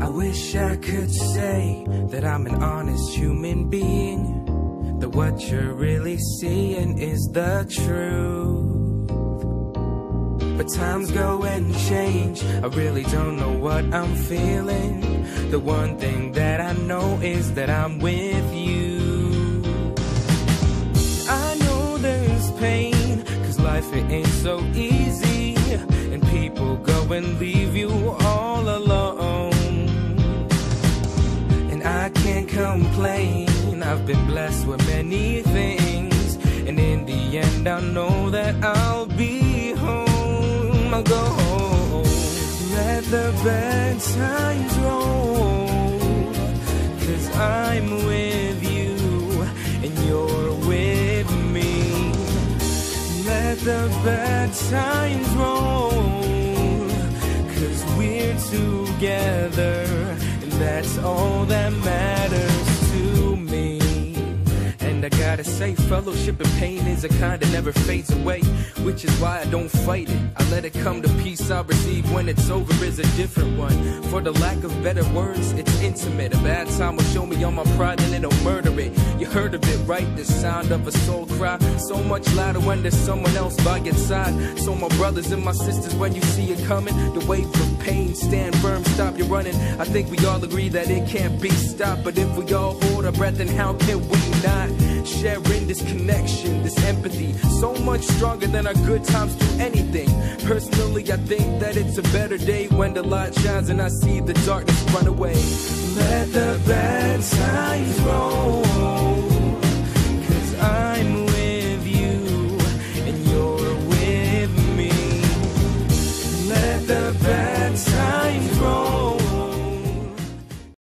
I wish I could say that I'm an honest human being, that what you're really seeing is the truth. But times go and change, I really don't know what I'm feeling. The one thing that I know is that I'm with you. I know there's pain, cause life it ain't so easy, and people go and leave you all alone. And I can't complain, I've been blessed with many things, and in the end I know that I'll be home. I'll go home. Let the bad times roll, cause I'm with you and you're with me. Let the bad times roll, cause we're together, and that's all that matters to me. And I gotta say, fellowship and pain is a kind that never fades away, which is why I don't fight it. I let it come to peace I receive when it's over is a different one. For the lack of better words, it's intimate. A bad time will show me all my pride and it'll murder it. You heard of it, right? The sound of a soul cry, so much louder when there's someone else by your side. So my brothers and my sisters, when you see it coming, the wave of pain, stand firm, stop your running. I think we all agree that it can't be stopped, but if we all hold our breath, then how can we not? Sharing this connection, this empathy, so much stronger than our good times do anything. Personally, I think that it's a better day when the light shines and I see the darkness run away. Let the bad times roll,